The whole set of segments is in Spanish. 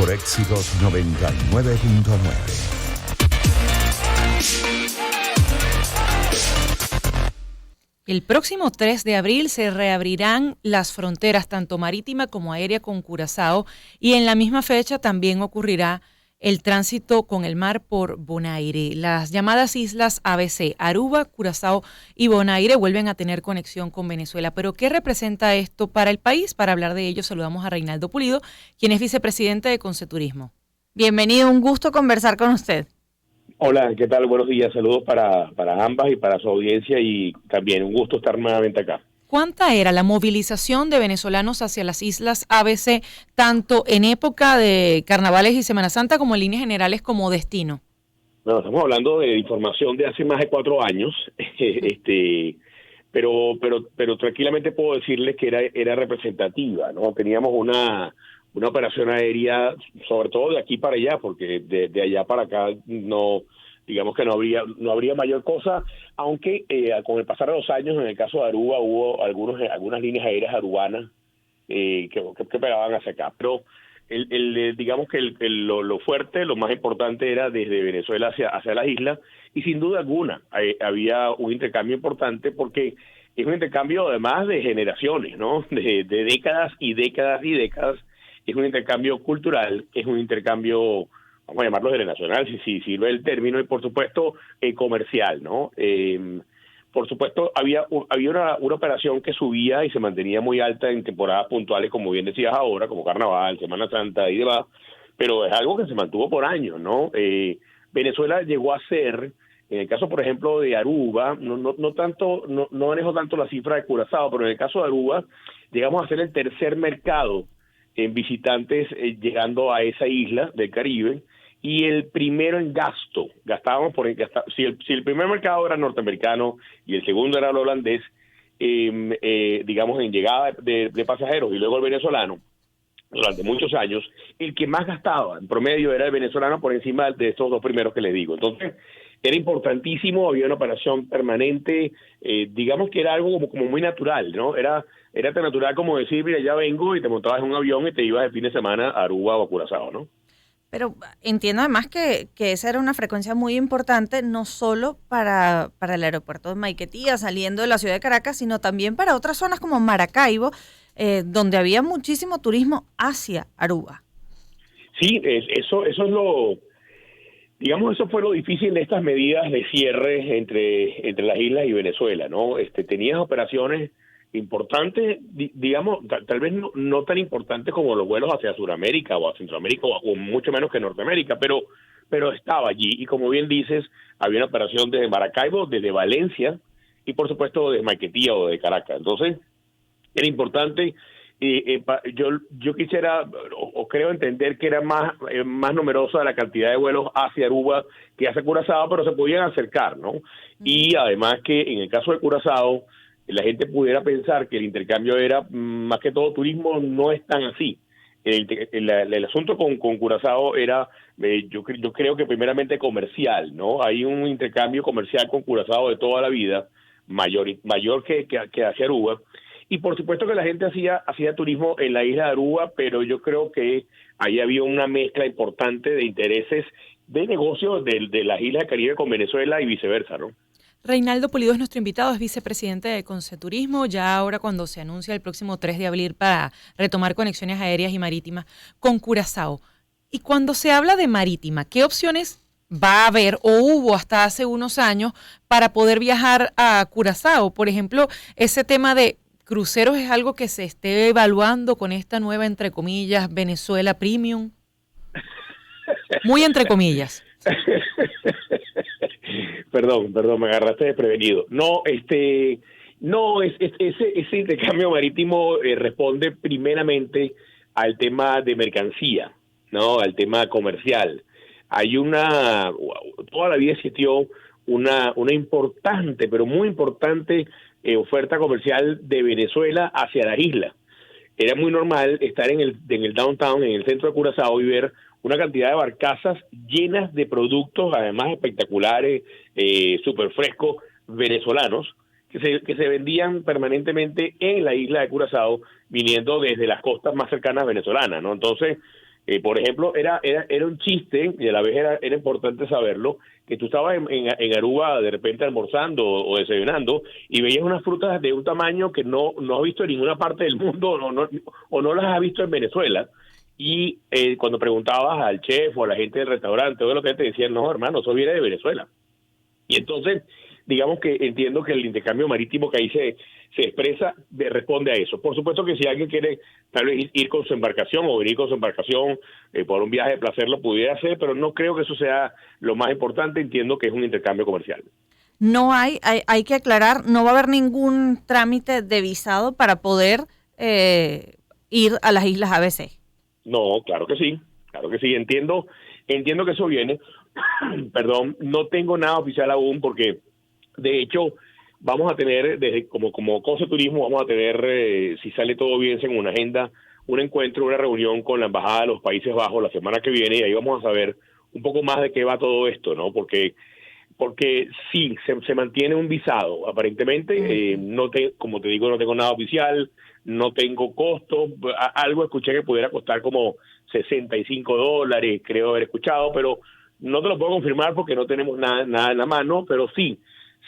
por Éxitos 99.9. El próximo 3 de abril se reabrirán las fronteras tanto marítima como aérea con Curazao y en la misma fecha también ocurrirá el tránsito con el mar por Bonaire. Las llamadas islas ABC, Aruba, Curazao y Bonaire vuelven a tener conexión con Venezuela. ¿Pero qué representa esto para el país? Para hablar de ello saludamos a Reinaldo Pulido, quien es vicepresidente de Conceturismo. Bienvenido, un gusto conversar con usted. Hola, ¿qué tal? Buenos días, saludos para ambas y para su audiencia y también un gusto estar nuevamente acá. ¿Cuánta era la movilización de venezolanos hacia las islas ABC, tanto en época de carnavales y Semana Santa como en líneas generales como destino? Bueno, estamos hablando de información de hace más de 4 años, pero tranquilamente puedo decirles que era representativa, ¿no? Teníamos una operación aérea, sobre todo de aquí para allá, porque de allá para acá no, digamos que no habría mayor cosa, aunque con el pasar de los años, en el caso de Aruba, hubo algunas líneas aéreas arubanas que pegaban hacia acá, pero digamos que lo fuerte, lo más importante era desde Venezuela hacia las islas, y sin duda alguna había un intercambio importante porque es un intercambio además de generaciones, ¿no? De décadas y décadas y décadas. Es un intercambio cultural, es un intercambio, vamos a llamarlo generacional, si sirve el término, y por supuesto comercial, ¿no? Por supuesto había una operación que subía y se mantenía muy alta en temporadas puntuales, como bien decías ahora, como Carnaval, Semana Santa y demás, pero es algo que se mantuvo por años, ¿no? Venezuela llegó a ser, en el caso, por ejemplo, de Aruba, no manejo tanto la cifra de Curazao, pero en el caso de Aruba, llegamos a ser el tercer mercado en visitantes llegando a esa isla del Caribe, y el primero en gasto. Gastábamos si el primer mercado era norteamericano y el segundo era el holandés, digamos en llegada de pasajeros, y luego el venezolano, durante muchos años, el que más gastaba en promedio era el venezolano por encima de estos dos primeros que les digo. Entonces, era importantísimo, había una operación permanente, digamos que era algo como muy natural, ¿no? Era tan natural como decir, mira, ya vengo, y te montabas en un avión y te ibas el fin de semana a Aruba o a Curazao, ¿no? Pero entiendo además que esa era una frecuencia muy importante, no solo para el aeropuerto de Maiquetía, saliendo de la ciudad de Caracas, sino también para otras zonas como Maracaibo, donde había muchísimo turismo hacia Aruba. Sí, eso es digamos, eso fue lo difícil de estas medidas de cierre entre las islas y Venezuela, ¿no? Tenías operaciones importantes, digamos, tal vez no tan importantes como los vuelos hacia Sudamérica o a Centroamérica o mucho menos que Norteamérica, pero estaba allí, y como bien dices, había una operación desde Maracaibo, desde Valencia y por supuesto desde Maiquetía o de Caracas. Entonces, era importante. Yo quisiera o creo entender que era más numerosa la cantidad de vuelos hacia Aruba que hacia Curazao, pero se podían acercar, ¿no? Y además que en el caso de Curazao, la gente pudiera pensar que el intercambio era más que todo turismo. No es tan así. El asunto con Curazao era, yo creo que primeramente comercial, ¿no? Hay un intercambio comercial con Curazao de toda la vida, mayor que hacia Aruba. Y por supuesto que la gente hacía turismo en la isla de Aruba, pero yo creo que ahí había una mezcla importante de intereses de negocios de las islas del Caribe con Venezuela y viceversa, ¿no? Reinaldo Pulido es nuestro invitado, es vicepresidente de Conceturismo, ya ahora cuando se anuncia el próximo 3 de abril para retomar conexiones aéreas y marítimas con Curazao. Y cuando se habla de marítima, ¿qué opciones va a haber o hubo hasta hace unos años para poder viajar a Curazao? Por ejemplo, ese tema de cruceros es algo que se esté evaluando con esta nueva, entre comillas, Venezuela Premium. Muy entre comillas. Perdón, me agarraste desprevenido. No, ese intercambio marítimo responde primeramente al tema de mercancía, ¿no? Al tema comercial. Toda la vida existió una importante, pero muy importante oferta comercial de Venezuela hacia las islas. Era muy normal estar en el downtown, en el centro de Curazao, y ver una cantidad de barcazas llenas de productos, además espectaculares, súper frescos, venezolanos, que se vendían permanentemente en la isla de Curazao, viniendo desde las costas más cercanas venezolanas, ¿no? Entonces, Por ejemplo, era un chiste, y a la vez era importante saberlo, que tú estabas en Aruba de repente almorzando o desayunando y veías unas frutas de un tamaño que no has visto en ninguna parte del mundo o no las has visto en Venezuela. Y cuando preguntabas al chef o a la gente del restaurante o lo que te decían, no, hermano, eso viene de Venezuela. Y entonces, digamos que entiendo que el intercambio marítimo que ahí se expresa responde a eso. Por supuesto que si alguien quiere tal vez ir con su embarcación o venir con su embarcación por un viaje de placer lo pudiera hacer, pero no creo que eso sea lo más importante. Entiendo que es un intercambio comercial. No hay que aclarar, no va a haber ningún trámite de visado para poder ir a las Islas ABC. No, claro que sí, entiendo que eso viene. Perdón, no tengo nada oficial aún porque de hecho vamos a tener desde como Conceturismo vamos a tener si sale todo bien según una agenda, un encuentro, una reunión con la embajada de los Países Bajos la semana que viene y ahí vamos a saber un poco más de qué va todo esto, ¿no? Porque sí, se mantiene un visado, aparentemente, como te digo, no tengo nada oficial, no tengo costo, algo escuché que pudiera costar como $65, creo haber escuchado, pero no te lo puedo confirmar porque no tenemos nada en la mano, pero sí,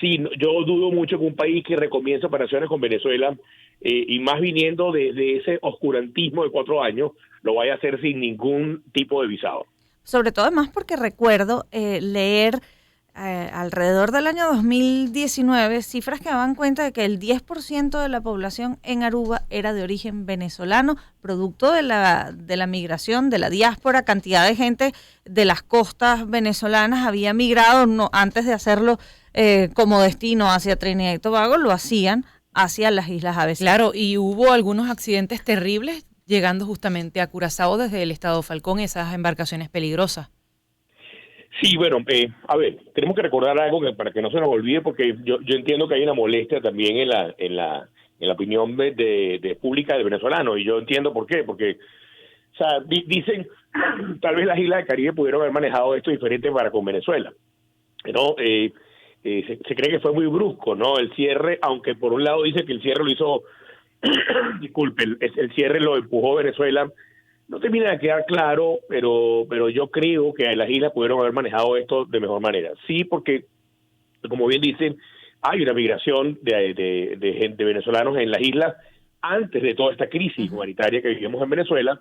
yo dudo mucho que un país que recomience operaciones con Venezuela, y más viniendo de ese oscurantismo de 4 años, lo vaya a hacer sin ningún tipo de visado. Sobre todo además porque recuerdo leer alrededor del año 2019 cifras que daban cuenta de que el 10% de la población en Aruba era de origen venezolano, producto de la migración, de la diáspora. Cantidad de gente de las costas venezolanas había migrado, antes de hacerlo como destino hacia Trinidad y Tobago, lo hacían hacia las Islas ABC. Claro, y hubo algunos accidentes terribles llegando justamente a Curazao desde el estado Falcón, esas embarcaciones peligrosas. Sí, bueno, a ver, tenemos que recordar algo para que no se nos olvide, porque yo entiendo que hay una molestia también en la opinión de pública de venezolanos, y yo entiendo por qué, porque, o sea, dicen, tal vez las Islas del Caribe pudieron haber manejado esto diferente para con Venezuela, ¿no? Se cree que fue muy brusco, ¿no? El cierre, aunque por un lado dice que el cierre lo hizo, disculpe, el cierre lo empujó Venezuela. No termina de quedar claro, pero yo creo que las islas pudieron haber manejado esto de mejor manera. Sí, porque, como bien dicen, hay una migración de gente venezolanos en las islas antes de toda esta crisis humanitaria que vivimos en Venezuela.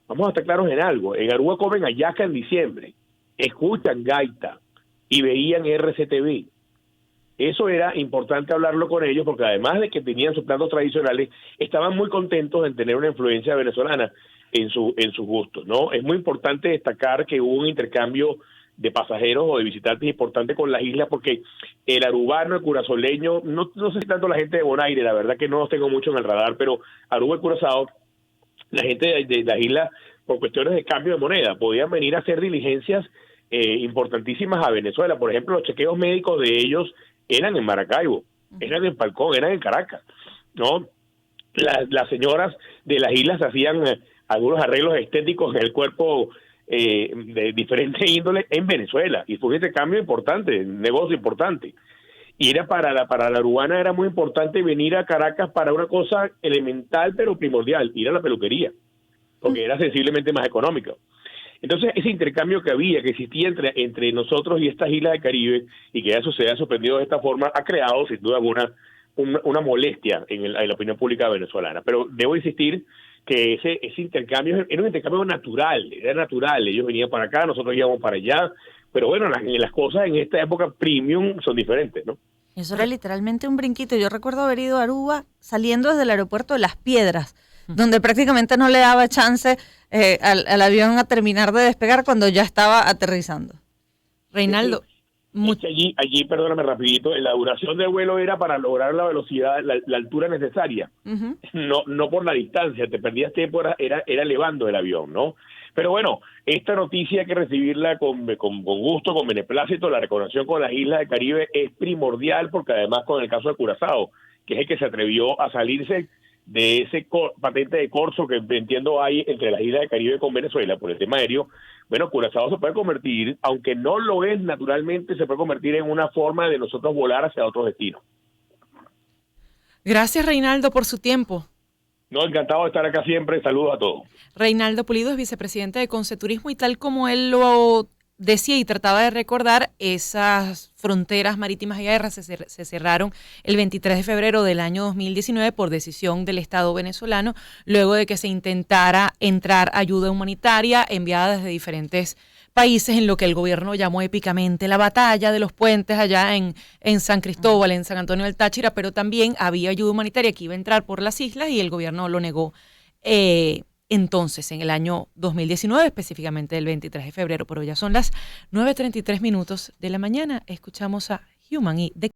Vamos a estar claros en algo. En Aruba comen hallaca en diciembre, escuchan gaita y veían RCTV. Eso era importante hablarlo con ellos porque además de que tenían sus platos tradicionales, estaban muy contentos en tener una influencia venezolana en sus gustos, ¿no? Es muy importante destacar que hubo un intercambio de pasajeros o de visitantes importante con las islas porque el arubano, el curazoleño, no sé si tanto la gente de Bonaire, la verdad que no los tengo mucho en el radar, pero Aruba y Curazao, la gente de las islas, por cuestiones de cambio de moneda, podían venir a hacer diligencias importantísimas a Venezuela. Por ejemplo, los chequeos médicos de ellos eran en Maracaibo, eran en Falcón, eran en Caracas, ¿no? Las señoras de las islas hacían algunos arreglos estéticos en el cuerpo de diferente índole en Venezuela, y fue un intercambio importante, un negocio importante. Y era para la arubana era muy importante venir a Caracas para una cosa elemental pero primordial, ir a la peluquería, porque era sensiblemente más económica. Entonces, ese intercambio que existía entre nosotros y estas islas del Caribe, y que eso se ha suspendido de esta forma, ha creado, sin duda alguna, una molestia en la opinión pública venezolana. Pero debo insistir que ese intercambio era un intercambio natural, era natural. Ellos venían para acá, nosotros íbamos para allá. Pero bueno, las cosas en esta época premium son diferentes, ¿no? Eso era literalmente un brinquito. Yo recuerdo haber ido a Aruba saliendo desde el aeropuerto de Las Piedras, donde prácticamente no le daba chance al avión a terminar de despegar cuando ya estaba aterrizando. Reinaldo. Allí, perdóname rapidito, la duración del vuelo era para lograr la velocidad, la altura necesaria, no por la distancia, te perdías tiempo, era elevando el avión, ¿no? Pero bueno, esta noticia hay que recibirla con gusto, con beneplácito. La reconexión con las islas del Caribe es primordial porque además con el caso de Curazao, que es el que se atrevió a salirse de ese patente de corso que entiendo hay entre las islas del Caribe con Venezuela por el tema aéreo. Bueno, Curazao se puede convertir, aunque no lo es naturalmente, se puede convertir en una forma de nosotros volar hacia otros destinos. Gracias, Reinaldo, por su tiempo. No, encantado de estar acá siempre. Saludos a todos. Reinaldo Pulido es vicepresidente de Conceturismo y tal como él lo decía y trataba de recordar, esas fronteras marítimas y aéreas se cerraron el 23 de febrero del año 2019 por decisión del Estado venezolano, luego de que se intentara entrar ayuda humanitaria enviada desde diferentes países en lo que el gobierno llamó épicamente la batalla de los puentes allá en San Cristóbal, en San Antonio del Táchira, pero también había ayuda humanitaria que iba a entrar por las islas y el gobierno lo negó. Entonces, en el año 2019, específicamente el 23 de febrero, pero ya son las 9:33 de la mañana, escuchamos a Human y The